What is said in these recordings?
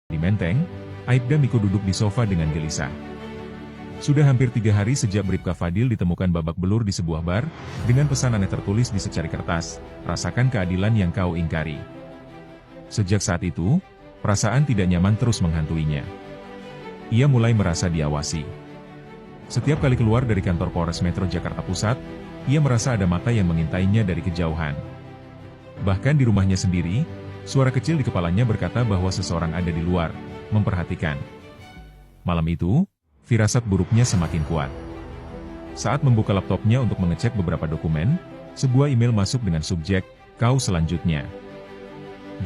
Di Menteng, Aibda Miko duduk di sofa dengan gelisah. Sudah hampir 3 hari sejak Bribka Fadil ditemukan babak belur di sebuah bar, dengan pesan aneh tertulis di secari kertas, rasakan keadilan yang kau ingkari. Sejak saat itu, perasaan tidak nyaman terus menghantuinya. Ia mulai merasa diawasi. Setiap kali keluar dari kantor Polres Metro Jakarta Pusat, ia merasa ada mata yang mengintainya dari kejauhan. Bahkan di rumahnya sendiri, suara kecil di kepalanya berkata bahwa seseorang ada di luar, memperhatikan. Malam itu, firasat buruknya semakin kuat. Saat membuka laptopnya untuk mengecek beberapa dokumen, sebuah email masuk dengan subjek, "Kau selanjutnya."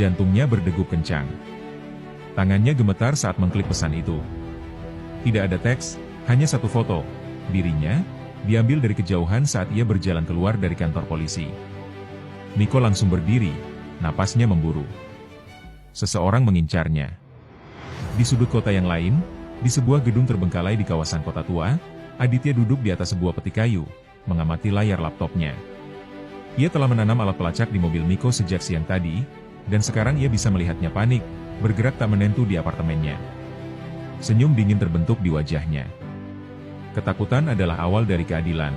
Jantungnya berdegup kencang. Tangannya gemetar saat mengklik pesan itu. Tidak ada teks, hanya satu foto. Dirinya, diambil dari kejauhan saat ia berjalan keluar dari kantor polisi. Miko langsung berdiri, napasnya memburu. Seseorang mengincarnya. Di sudut kota yang lain, di sebuah gedung terbengkalai di kawasan kota tua, Aditya duduk di atas sebuah peti kayu, mengamati layar laptopnya. Ia telah menanam alat pelacak di mobil Miko sejak siang tadi, dan sekarang ia bisa melihatnya panik, bergerak tak menentu di apartemennya. Senyum dingin terbentuk di wajahnya. Ketakutan adalah awal dari keadilan.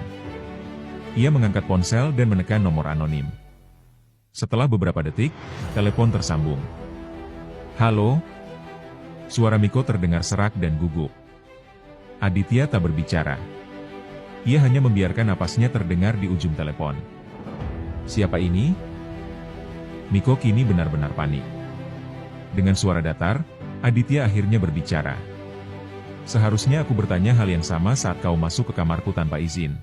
Ia mengangkat ponsel dan menekan nomor anonim. Setelah beberapa detik, telepon tersambung. "Halo?" Suara Miko terdengar serak dan gugup. Aditya tak berbicara. Ia hanya membiarkan napasnya terdengar di ujung telepon. "Siapa ini?" Miko kini benar-benar panik. Dengan suara datar, Aditya akhirnya berbicara. "Seharusnya aku bertanya hal yang sama saat kau masuk ke kamarku tanpa izin."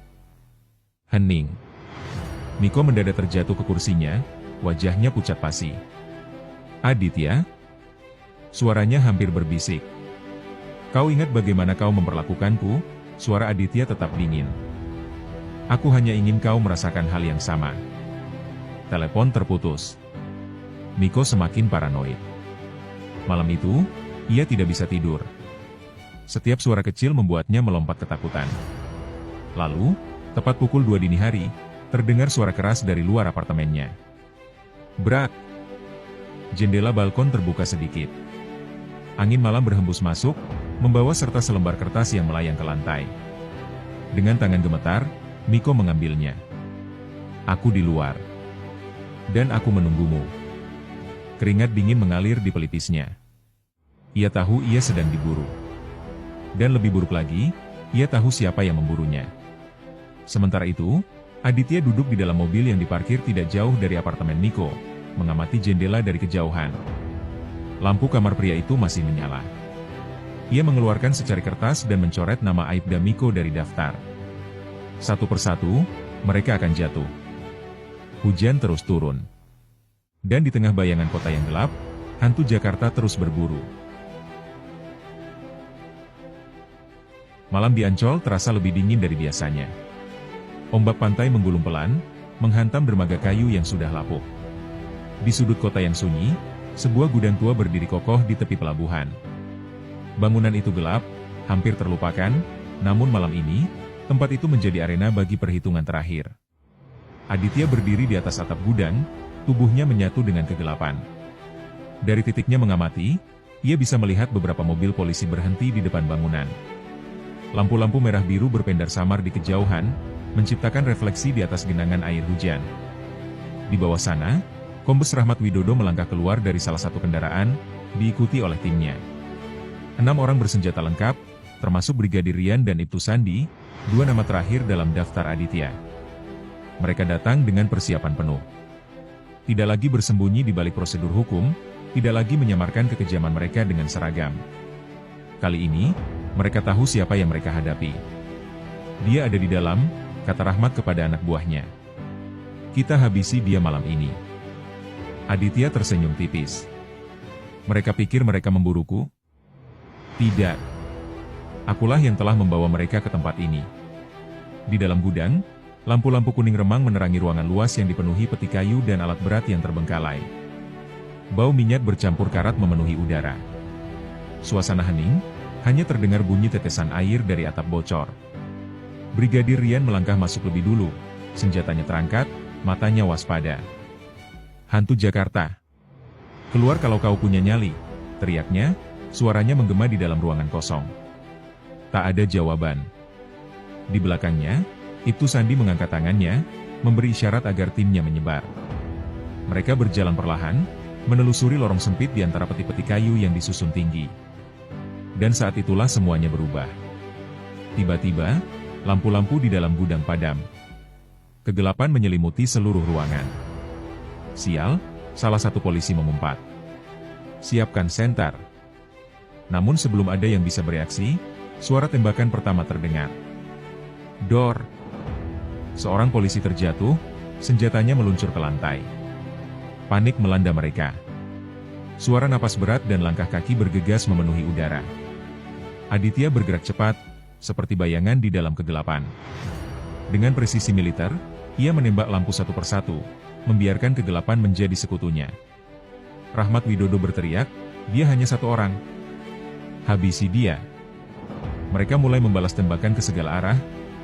Hening. Miko mendadak terjatuh ke kursinya, wajahnya pucat pasi. "Aditya?" Suaranya hampir berbisik. "Kau ingat bagaimana kau memperlakukanku?" Suara Aditya tetap dingin. "Aku hanya ingin kau merasakan hal yang sama." Telepon terputus. Miko semakin paranoid. Malam itu, ia tidak bisa tidur. Setiap suara kecil membuatnya melompat ketakutan. Lalu, tepat pukul 2 dini hari, terdengar suara keras dari luar apartemennya. Brak! Jendela balkon terbuka sedikit. Angin malam berhembus masuk, membawa serta selembar kertas yang melayang ke lantai. Dengan tangan gemetar, Miko mengambilnya. "Aku di luar. Dan aku menunggumu." Keringat dingin mengalir di pelipisnya. Ia tahu ia sedang diburu. Dan lebih buruk lagi, ia tahu siapa yang memburunya. Sementara itu, Aditya duduk di dalam mobil yang diparkir tidak jauh dari apartemen Miko, mengamati jendela dari kejauhan. Lampu kamar pria itu masih menyala. Ia mengeluarkan secari kertas dan mencoret nama Aibda Miko dari daftar. Satu persatu, mereka akan jatuh. Hujan terus turun. Dan di tengah bayangan kota yang gelap, hantu Jakarta terus berburu. Malam di Ancol terasa lebih dingin dari biasanya. Ombak pantai menggulung pelan, menghantam dermaga kayu yang sudah lapuk. Di sudut kota yang sunyi, sebuah gudang tua berdiri kokoh di tepi pelabuhan. Bangunan itu gelap, hampir terlupakan, namun malam ini, tempat itu menjadi arena bagi perhitungan terakhir. Aditya berdiri di atas atap gudang, tubuhnya menyatu dengan kegelapan. Dari titiknya mengamati, ia bisa melihat beberapa mobil polisi berhenti di depan bangunan. Lampu-lampu merah biru berpendar samar di kejauhan, menciptakan refleksi di atas genangan air hujan. Di bawah sana, Kombes Rahmat Widodo melangkah keluar dari salah satu kendaraan, diikuti oleh timnya. 6 orang bersenjata lengkap, termasuk Brigadir Rian dan Ibtu Sandi, 2 nama terakhir dalam daftar Aditya. Mereka datang dengan persiapan penuh. Tidak lagi bersembunyi di balik prosedur hukum, tidak lagi menyamarkan kekejaman mereka dengan seragam. Kali ini, mereka tahu siapa yang mereka hadapi. "Dia ada di dalam," kata Rahmat kepada anak buahnya. "Kita habisi dia malam ini." Aditya tersenyum tipis. "Mereka pikir mereka memburuku?" "Tidak. Akulah yang telah membawa mereka ke tempat ini." Di dalam gudang, lampu-lampu kuning remang menerangi ruangan luas yang dipenuhi peti kayu dan alat berat yang terbengkalai. Bau minyak bercampur karat memenuhi udara. Suasana hening, hanya terdengar bunyi tetesan air dari atap bocor. Brigadir Rian melangkah masuk lebih dulu, senjatanya terangkat, matanya waspada. "Hantu Jakarta. Keluar kalau kau punya nyali," teriaknya, suaranya menggema di dalam ruangan kosong. Tak ada jawaban. Di belakangnya, Ibtu Sandi mengangkat tangannya, memberi isyarat agar timnya menyebar. Mereka berjalan perlahan, menelusuri lorong sempit di antara peti-peti kayu yang disusun tinggi. Dan saat itulah semuanya berubah. Tiba-tiba, lampu-lampu di dalam gudang padam. Kegelapan menyelimuti seluruh ruangan. Sial, salah satu polisi mengumpat. Siapkan senter. Namun sebelum ada yang bisa bereaksi, suara tembakan pertama terdengar. Dor! Seorang polisi terjatuh, senjatanya meluncur ke lantai. Panik melanda mereka. Suara napas berat dan langkah kaki bergegas memenuhi udara. Aditya bergerak cepat, seperti bayangan di dalam kegelapan. Dengan presisi militer, ia menembak lampu satu persatu, membiarkan kegelapan menjadi sekutunya. Rahmat Widodo berteriak, dia hanya satu orang. Habisi dia. Mereka mulai membalas tembakan ke segala arah,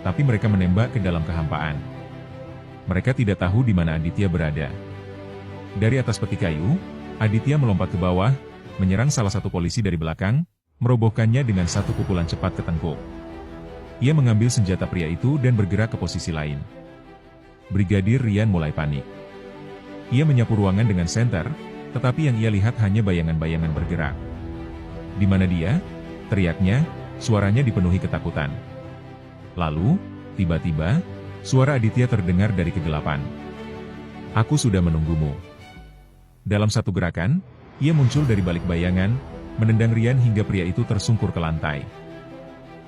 tapi mereka menembak ke dalam kehampaan. Mereka tidak tahu di mana Aditya berada. Dari atas peti kayu, Aditya melompat ke bawah, menyerang salah satu polisi dari belakang, merobohkannya dengan satu pukulan cepat ke tengkuk. Ia mengambil senjata pria itu dan bergerak ke posisi lain. Brigadir Rian mulai panik. Ia menyapu ruangan dengan senter, tetapi yang ia lihat hanya bayangan-bayangan bergerak. Di mana dia? Teriaknya, suaranya dipenuhi ketakutan. Lalu, tiba-tiba, suara Aditya terdengar dari kegelapan. Aku sudah menunggumu. Dalam satu gerakan, ia muncul dari balik bayangan, menendang Rian hingga pria itu tersungkur ke lantai.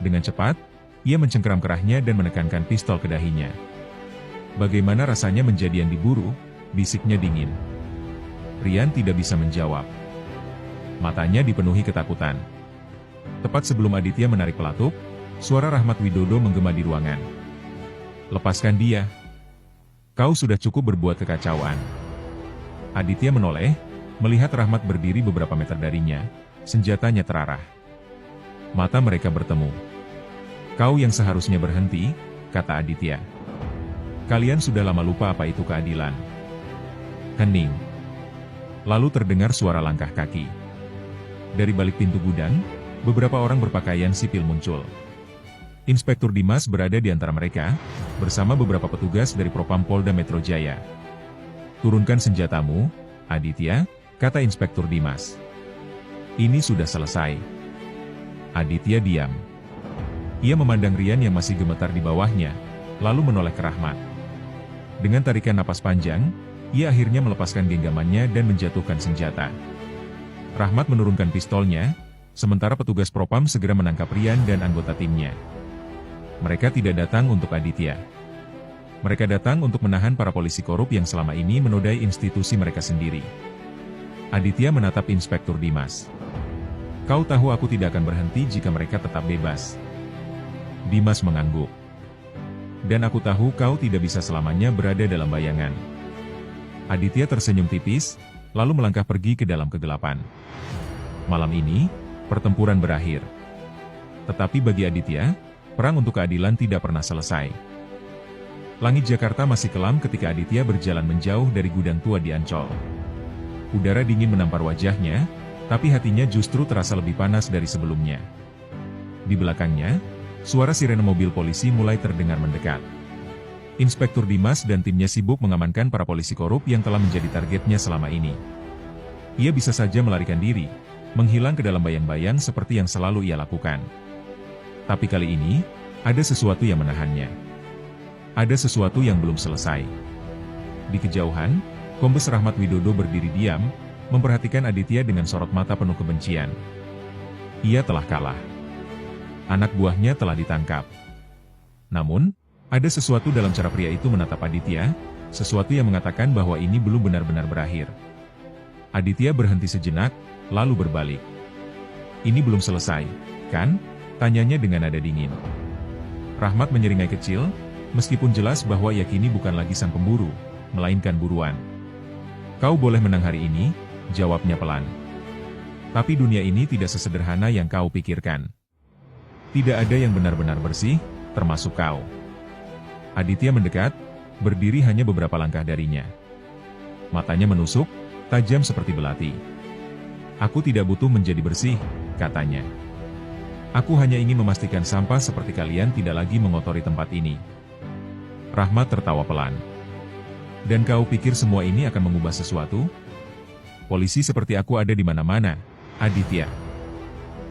Dengan cepat, ia mencengkeram kerahnya dan menekankan pistol ke dahinya. Bagaimana rasanya menjadi yang diburu? Bisiknya dingin. Rian tidak bisa menjawab. Matanya dipenuhi ketakutan. Tepat sebelum Aditya menarik pelatuk, suara Rahmat Widodo menggema di ruangan. Lepaskan dia. Kau sudah cukup berbuat kekacauan. Aditya menoleh, melihat Rahmat berdiri beberapa meter darinya, senjatanya terarah. Mata mereka bertemu. Kau yang seharusnya berhenti, kata Aditya. Kalian sudah lama lupa apa itu keadilan. Hening. Lalu terdengar suara langkah kaki. Dari balik pintu gudang, beberapa orang berpakaian sipil muncul. Inspektur Dimas berada di antara mereka, bersama beberapa petugas dari Propam Polda Metro Jaya. Turunkan senjatamu, Aditya, kata Inspektur Dimas. Ini sudah selesai. Aditya diam. Ia memandang Rian yang masih gemetar di bawahnya, lalu menoleh ke Rahmat. Dengan tarikan napas panjang, ia akhirnya melepaskan genggamannya dan menjatuhkan senjata. Rahmat menurunkan pistolnya, sementara petugas Propam segera menangkap Rian dan anggota timnya. Mereka tidak datang untuk Aditya. Mereka datang untuk menahan para polisi korup yang selama ini menodai institusi mereka sendiri. Aditya menatap Inspektur Dimas. Kau tahu aku tidak akan berhenti jika mereka tetap bebas. Dimas mengangguk. Dan aku tahu kau tidak bisa selamanya berada dalam bayangan. Aditya tersenyum tipis, lalu melangkah pergi ke dalam kegelapan. Malam ini, pertempuran berakhir. Tetapi bagi Aditya, perang untuk keadilan tidak pernah selesai. Langit Jakarta masih kelam ketika Aditya berjalan menjauh dari gudang tua di Ancol. Udara dingin menampar wajahnya, tapi hatinya justru terasa lebih panas dari sebelumnya. Di belakangnya, suara sirene mobil polisi mulai terdengar mendekat. Inspektur Dimas dan timnya sibuk mengamankan para polisi korup yang telah menjadi targetnya selama ini. Ia bisa saja melarikan diri, menghilang ke dalam bayang-bayang seperti yang selalu ia lakukan. Tapi kali ini, ada sesuatu yang menahannya. Ada sesuatu yang belum selesai. Di kejauhan, Kombes Rahmat Widodo berdiri diam, memperhatikan Aditya dengan sorot mata penuh kebencian. Ia telah kalah. Anak buahnya telah ditangkap. Namun, ada sesuatu dalam cara pria itu menatap Aditya, sesuatu yang mengatakan bahwa ini belum benar-benar berakhir. Aditya berhenti sejenak, lalu berbalik. Ini belum selesai, kan? Tanyanya dengan nada dingin. Rahmat menyeringai kecil, meskipun jelas bahwa ia kini bukan lagi sang pemburu, melainkan buruan. Kau boleh menang hari ini, jawabnya pelan. Tapi dunia ini tidak sesederhana yang kau pikirkan. Tidak ada yang benar-benar bersih, termasuk kau. Aditya mendekat, berdiri hanya beberapa langkah darinya. Matanya menusuk, tajam seperti belati. Aku tidak butuh menjadi bersih, katanya. Aku hanya ingin memastikan sampah seperti kalian tidak lagi mengotori tempat ini. Rahmat tertawa pelan. Dan kau pikir semua ini akan mengubah sesuatu? Polisi seperti aku ada di mana-mana, Aditya.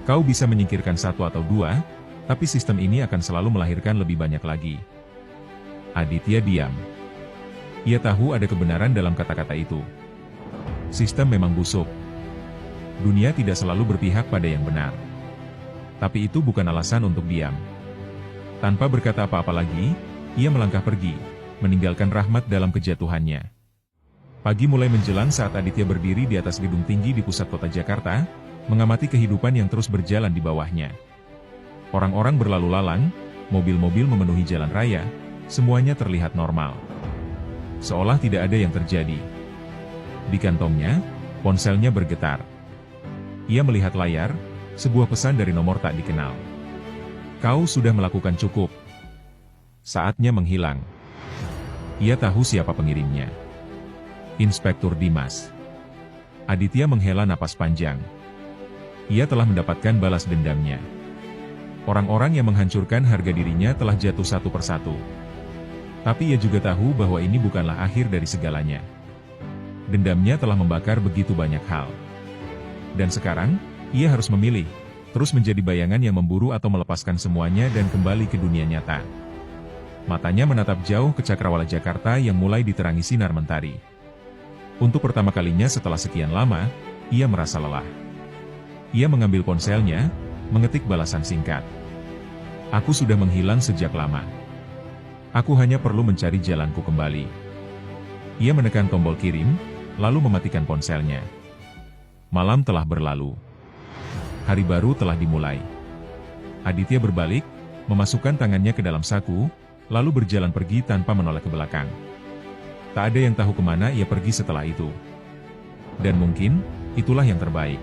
Kau bisa menyingkirkan satu atau dua, tapi sistem ini akan selalu melahirkan lebih banyak lagi. Aditya diam. Ia tahu ada kebenaran dalam kata-kata itu. Sistem memang busuk. Dunia tidak selalu berpihak pada yang benar. Tapi itu bukan alasan untuk diam. Tanpa berkata apa-apa lagi, ia melangkah pergi, meninggalkan Rahmat dalam kejatuhannya. Pagi mulai menjelang saat Aditya berdiri di atas gedung tinggi di pusat kota Jakarta, mengamati kehidupan yang terus berjalan di bawahnya. Orang-orang berlalu lalang, mobil-mobil memenuhi jalan raya, semuanya terlihat normal. Seolah tidak ada yang terjadi. Di kantongnya, ponselnya bergetar. Ia melihat layar, sebuah pesan dari nomor tak dikenal. Kau sudah melakukan cukup. Saatnya menghilang. Ia tahu siapa pengirimnya. Inspektur Dimas. Aditya menghela napas panjang. Ia telah mendapatkan balas dendamnya. Orang-orang yang menghancurkan harga dirinya telah jatuh satu persatu. Tapi ia juga tahu bahwa ini bukanlah akhir dari segalanya. Dendamnya telah membakar begitu banyak hal. Dan sekarang, ia harus memilih, terus menjadi bayangan yang memburu atau melepaskan semuanya dan kembali ke dunia nyata. Matanya menatap jauh ke cakrawala Jakarta yang mulai diterangi sinar mentari. Untuk pertama kalinya setelah sekian lama, ia merasa lelah. Ia mengambil ponselnya, mengetik balasan singkat. Aku sudah menghilang sejak lama. Aku hanya perlu mencari jalanku kembali. Ia menekan tombol kirim, lalu mematikan ponselnya. Malam telah berlalu. Hari baru telah dimulai. Aditya berbalik, memasukkan tangannya ke dalam saku, lalu berjalan pergi tanpa menoleh ke belakang. Tak ada yang tahu kemana ia pergi setelah itu. Dan mungkin, itulah yang terbaik.